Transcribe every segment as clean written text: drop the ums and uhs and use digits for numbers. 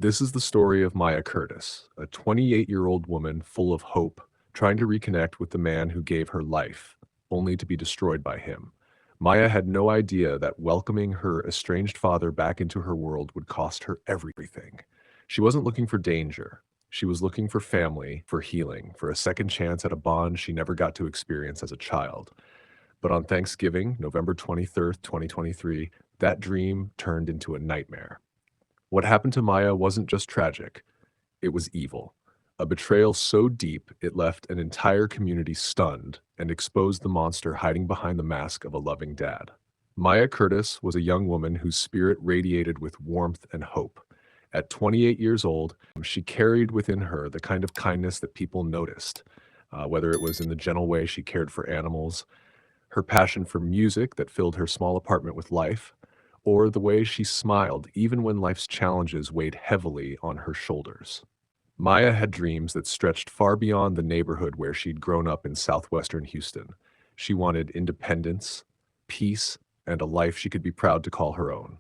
This is the story of Maya Curtis, a 28-year-old woman full of hope, trying to reconnect with the man who gave her life, only to be destroyed by him. Maya had no idea that welcoming her estranged father back into her world would cost her everything. She wasn't looking for danger. She was looking for family, for healing, for a second chance at a bond she never got to experience as a child. But on Thanksgiving, November 23rd, 2023, that dream turned into a nightmare. What happened to Maya wasn't just tragic, it was evil. A betrayal so deep it left an entire community stunned and exposed the monster hiding behind the mask of a loving dad. Maya Curtis was a young woman whose spirit radiated with warmth and hope. At 28 years old, she carried within her the kind of kindness that people noticed, whether it was in the gentle way she cared for animals, her passion for music that filled her small apartment with life, or the way she smiled even when life's challenges weighed heavily on her shoulders. Maya had dreams that stretched far beyond the neighborhood where she'd grown up in southwestern Houston. She wanted independence, peace, and a life she could be proud to call her own.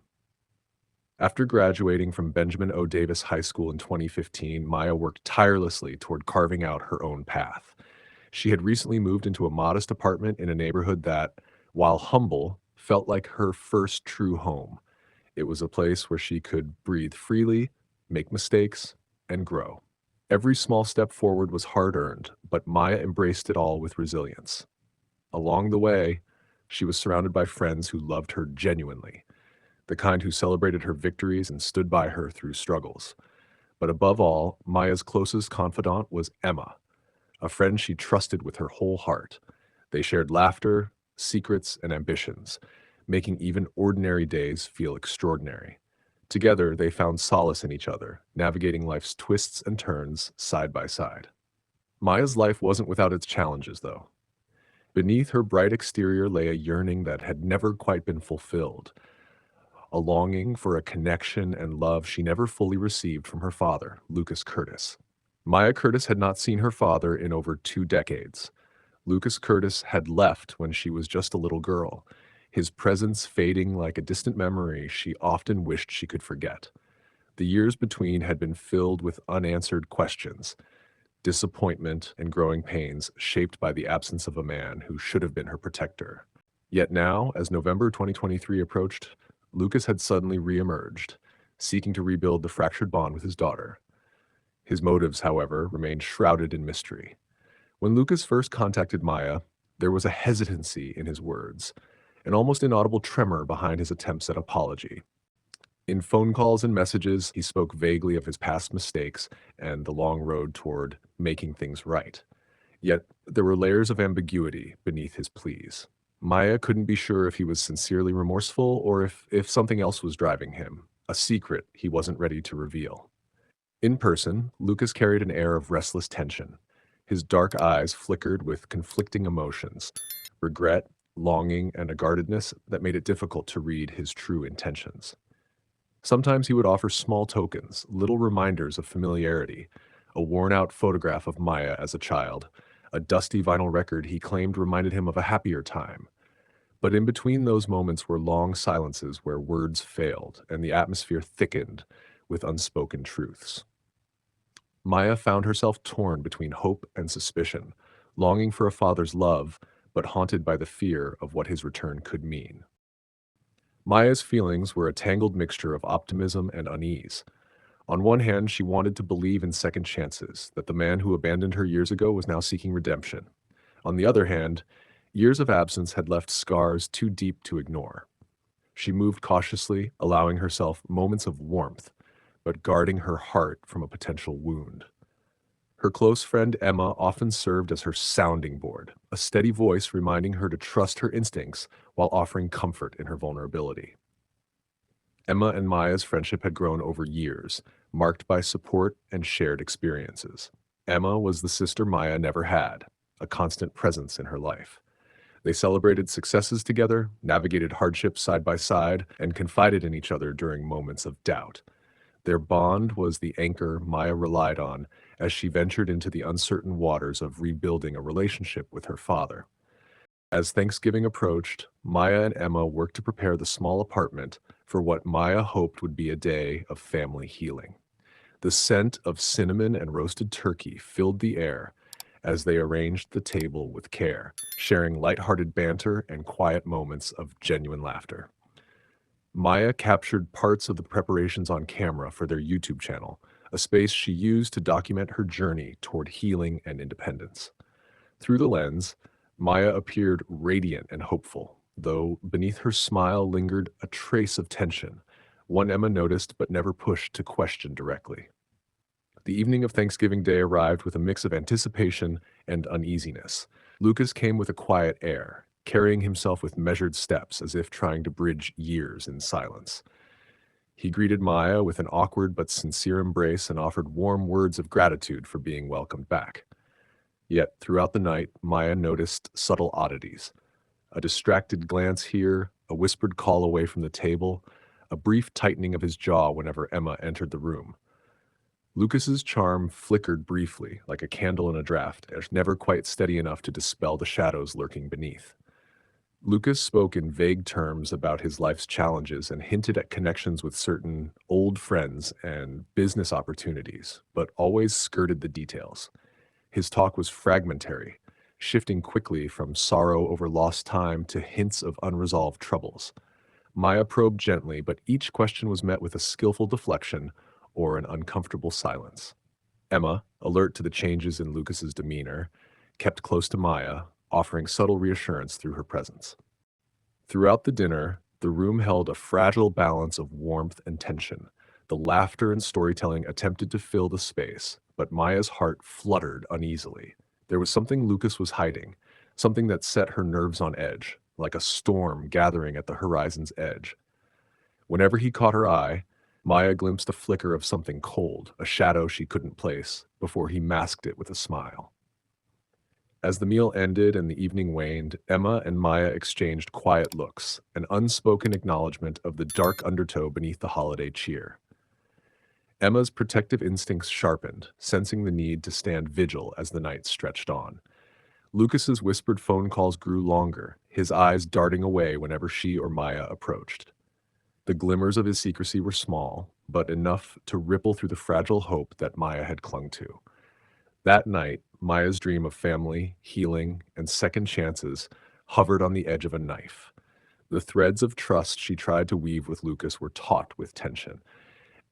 After graduating from Benjamin O. Davis High School in 2015, Maya worked tirelessly toward carving out her own path. She had recently moved into a modest apartment in a neighborhood that, while humble, felt like her first true home. It was a place where she could breathe freely, make mistakes, and grow. Every small step forward was hard-earned, but Maya embraced it all with resilience. Along the way, she was surrounded by friends who loved her genuinely, the kind who celebrated her victories and stood by her through struggles. But above all, Maya's closest confidant was Emma, a friend she trusted with her whole heart. They shared laughter, secrets, and ambitions, making even ordinary days feel extraordinary. Together, they found solace in each other, navigating life's twists and turns side by side. Maya's life wasn't without its challenges, though. Beneath her bright exterior lay a yearning that had never quite been fulfilled, a longing for a connection and love she never fully received from her father, Lucas Curtis. Maya Curtis had not seen her father in over 2 decades. Lucas Curtis had left when she was just a little girl, his presence fading like a distant memory she often wished she could forget. The years between had been filled with unanswered questions, disappointment, and growing pains shaped by the absence of a man who should have been her protector. Yet now, as November 2023 approached, Lucas had suddenly reemerged, seeking to rebuild the fractured bond with his daughter. His motives, however, remained shrouded in mystery. When Lucas first contacted Maya, there was a hesitancy in his words, an almost inaudible tremor behind his attempts at apology. In phone calls and messages, he spoke vaguely of his past mistakes and the long road toward making things right. Yet there were layers of ambiguity beneath his pleas. Maya couldn't be sure if he was sincerely remorseful or if something else was driving him, a secret he wasn't ready to reveal. In person, Lucas carried an air of restless tension. His dark eyes flickered with conflicting emotions, regret, longing, and a guardedness that made it difficult to read his true intentions. Sometimes he would offer small tokens, little reminders of familiarity, a worn-out photograph of Maya as a child, a dusty vinyl record he claimed reminded him of a happier time. But in between those moments were long silences where words failed and the atmosphere thickened with unspoken truths. Maya found herself torn between hope and suspicion, longing for a father's love, but haunted by the fear of what his return could mean. Maya's feelings were a tangled mixture of optimism and unease. On one hand, she wanted to believe in second chances, that the man who abandoned her years ago was now seeking redemption. On the other hand, years of absence had left scars too deep to ignore. She moved cautiously, allowing herself moments of warmth, but guarding her heart from a potential wound. Her close friend Emma often served as her sounding board, a steady voice reminding her to trust her instincts while offering comfort in her vulnerability. Emma and Maya's friendship had grown over years, marked by support and shared experiences. Emma was the sister Maya never had, a constant presence in her life. They celebrated successes together, navigated hardships side by side, and confided in each other during moments of doubt. Their bond was the anchor Maya relied on as she ventured into the uncertain waters of rebuilding a relationship with her father. As Thanksgiving approached, Maya and Emma worked to prepare the small apartment for what Maya hoped would be a day of family healing. The scent of cinnamon and roasted turkey filled the air as they arranged the table with care, sharing lighthearted banter and quiet moments of genuine laughter. Maya captured parts of the preparations on camera for their YouTube channel, a space she used to document her journey toward healing and independence. Through the lens, Maya appeared radiant and hopeful, though beneath her smile lingered a trace of tension, one Emma noticed but never pushed to question directly. The evening of Thanksgiving Day arrived with a mix of anticipation and uneasiness. Lucas came with a quiet air, carrying himself with measured steps as if trying to bridge years in silence. He greeted Maya with an awkward but sincere embrace and offered warm words of gratitude for being welcomed back. Yet, throughout the night, Maya noticed subtle oddities. A distracted glance here, a whispered call away from the table, a brief tightening of his jaw whenever Emma entered the room. Lucas's charm flickered briefly, like a candle in a draught, as never quite steady enough to dispel the shadows lurking beneath. Lucas spoke in vague terms about his life's challenges and hinted at connections with certain old friends and business opportunities, but always skirted the details. His talk was fragmentary, shifting quickly from sorrow over lost time to hints of unresolved troubles. Maya probed gently, but each question was met with a skillful deflection or an uncomfortable silence. Emma, alert to the changes in Lucas's demeanor, kept close to Maya, offering subtle reassurance through her presence. Throughout the dinner, the room held a fragile balance of warmth and tension. The laughter and storytelling attempted to fill the space, but Maya's heart fluttered uneasily. There was something Lucas was hiding, something that set her nerves on edge, like a storm gathering at the horizon's edge. Whenever he caught her eye, Maya glimpsed a flicker of something cold, a shadow she couldn't place, before he masked it with a smile. As the meal ended and the evening waned, Emma and Maya exchanged quiet looks, an unspoken acknowledgement of the dark undertow beneath the holiday cheer. Emma's protective instincts sharpened, sensing the need to stand vigil as the night stretched on. Lucas's whispered phone calls grew longer, his eyes darting away whenever she or Maya approached. The glimmers of his secrecy were small, but enough to ripple through the fragile hope that Maya had clung to. That night, Maya's dream of family, healing, and second chances hovered on the edge of a knife. The threads of trust she tried to weave with Lucas were taut with tension,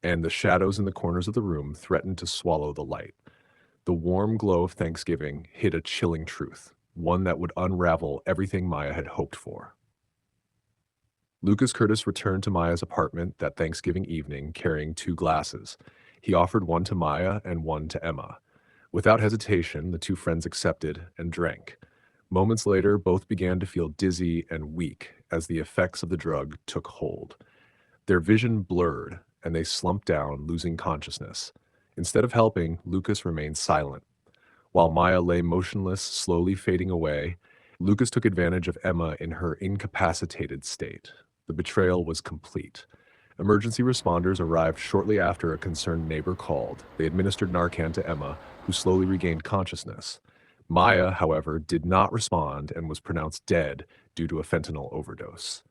and the shadows in the corners of the room threatened to swallow the light. The warm glow of Thanksgiving hid a chilling truth, one that would unravel everything Maya had hoped for. Lucas Curtis returned to Maya's apartment that Thanksgiving evening carrying 2 glasses. He offered one to Maya and one to Emma. Without hesitation, the 2 friends accepted and drank. Moments later, both began to feel dizzy and weak as the effects of the drug took hold. Their vision blurred, and they slumped down, losing consciousness. Instead of helping, Lucas remained silent. While Maya lay motionless, slowly fading away, Lucas took advantage of Emma in her incapacitated state. The betrayal was complete. Emergency responders arrived shortly after a concerned neighbor called. They administered Narcan to Emma, who slowly regained consciousness. Maya, however, did not respond and was pronounced dead due to a fentanyl overdose.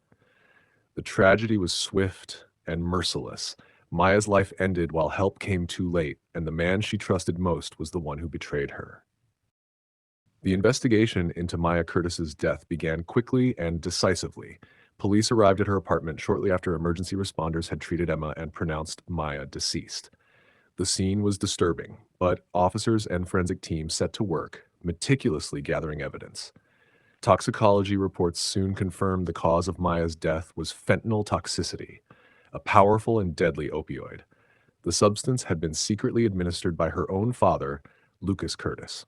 The tragedy was swift and merciless. Maya's life ended while help came too late, and the man she trusted most was the one who betrayed her. The investigation into Maya Curtis's death began quickly and decisively. Police arrived at her apartment shortly after emergency responders had treated Emma and pronounced Maya deceased. The scene was disturbing, but officers and forensic teams set to work, meticulously gathering evidence. Toxicology reports soon confirmed the cause of Maya's death was fentanyl toxicity, a powerful and deadly opioid. The substance had been secretly administered by her own father, Lucas Curtis.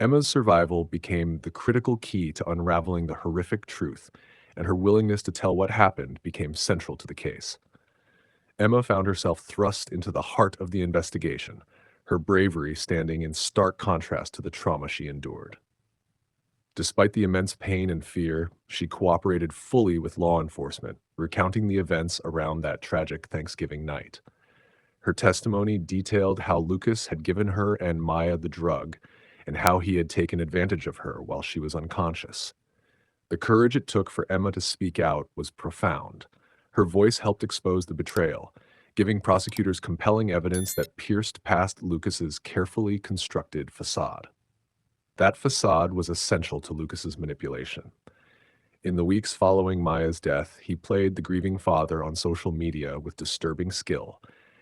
Emma's survival became the critical key to unraveling the horrific truth, and her willingness to tell what happened became central to the case. Emma found herself thrust into the heart of the investigation, her bravery standing in stark contrast to the trauma she endured. Despite the immense pain and fear, she cooperated fully with law enforcement, recounting the events around that tragic Thanksgiving night. Her testimony detailed how Lucas had given her and Maya the drug, and how he had taken advantage of her while she was unconscious. The courage it took for Emma to speak out was profound. Her voice helped expose the betrayal, giving prosecutors compelling evidence that pierced past Lucas's carefully constructed facade. That facade was essential to Lucas's manipulation. In the weeks following Maya's death, he played the grieving father on social media with disturbing skill.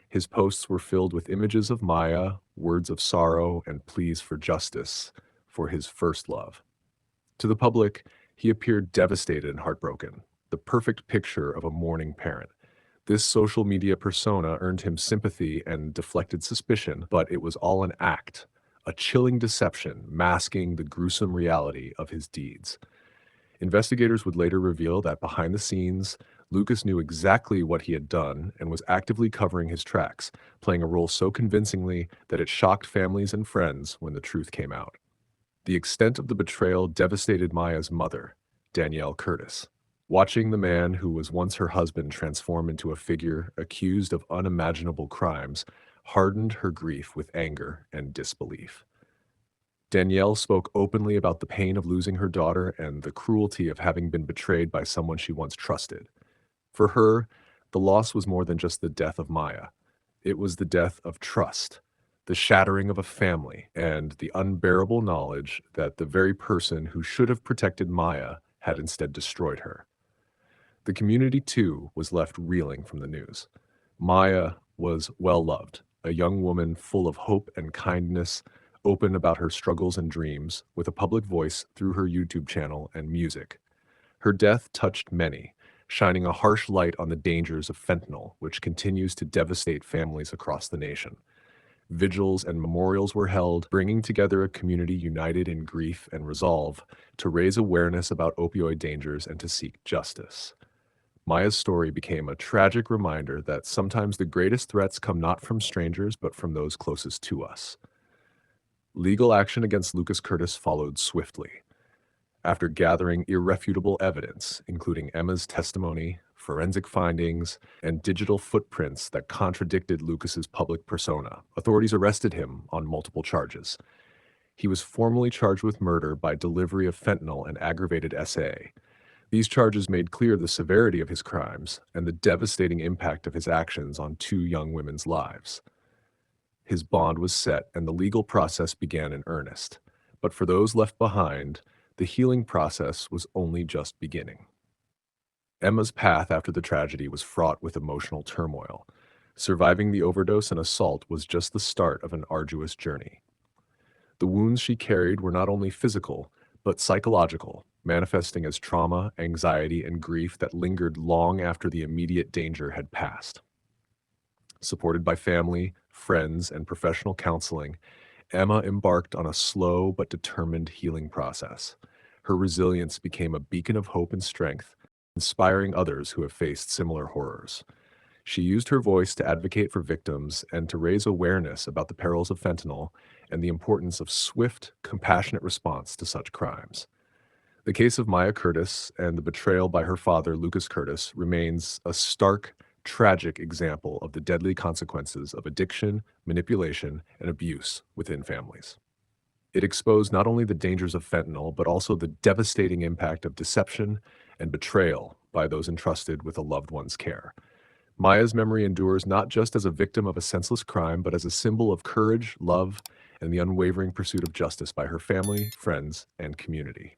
His posts were filled with images of Maya, words of sorrow, and pleas for justice for his first love. To the public, he appeared devastated and heartbroken, the perfect picture of a mourning parent. This social media persona earned him sympathy and deflected suspicion, but it was all an act, a chilling deception masking the gruesome reality of his deeds. Investigators would later reveal that behind the scenes, Lucas knew exactly what he had done and was actively covering his tracks, playing a role so convincingly that it shocked families and friends when the truth came out. The extent of the betrayal devastated Maya's mother, Danielle Curtis. Watching the man who was once her husband transform into a figure accused of unimaginable crimes hardened her grief with anger and disbelief. Danielle spoke openly about the pain of losing her daughter and the cruelty of having been betrayed by someone she once trusted. For her, the loss was more than just the death of Maya. It was the death of trust, the shattering of a family, and the unbearable knowledge that the very person who should have protected Maya had instead destroyed her. The community, too, was left reeling from the news. Maya was well-loved, a young woman full of hope and kindness, open about her struggles and dreams, with a public voice through her YouTube channel and music. Her death touched many, shining a harsh light on the dangers of fentanyl, which continues to devastate families across the nation. Vigils and memorials were held, bringing together a community united in grief and resolve to raise awareness about opioid dangers and to seek justice. Maya's story became a tragic reminder that sometimes the greatest threats come not from strangers but from those closest to us. Legal action against Lucas Curtis followed swiftly. After gathering irrefutable evidence, including Emma's testimony, forensic findings, and digital footprints that contradicted Lucas's public persona, authorities arrested him on multiple charges. He was formally charged with murder by delivery of fentanyl and aggravated SA. These charges made clear the severity of his crimes and the devastating impact of his actions on two young women's lives. His bond was set and the legal process began in earnest. But for those left behind, the healing process was only just beginning. Emma's path after the tragedy was fraught with emotional turmoil. Surviving the overdose and assault was just the start of an arduous journey. The wounds she carried were not only physical, but psychological, manifesting as trauma, anxiety, and grief that lingered long after the immediate danger had passed. Supported by family, friends, and professional counseling, Emma embarked on a slow but determined healing process. Her resilience became a beacon of hope and strength, inspiring others who have faced similar horrors. She used her voice to advocate for victims and to raise awareness about the perils of fentanyl and the importance of swift, compassionate response to such crimes. The case of Maya Curtis and the betrayal by her father, Lucas Curtis, remains a stark, tragic example of the deadly consequences of addiction, manipulation, and abuse within families. It exposed not only the dangers of fentanyl, but also the devastating impact of deception and betrayal by those entrusted with a loved one's care. Maya's memory endures not just as a victim of a senseless crime, but as a symbol of courage, love, and the unwavering pursuit of justice by her family, friends, and community.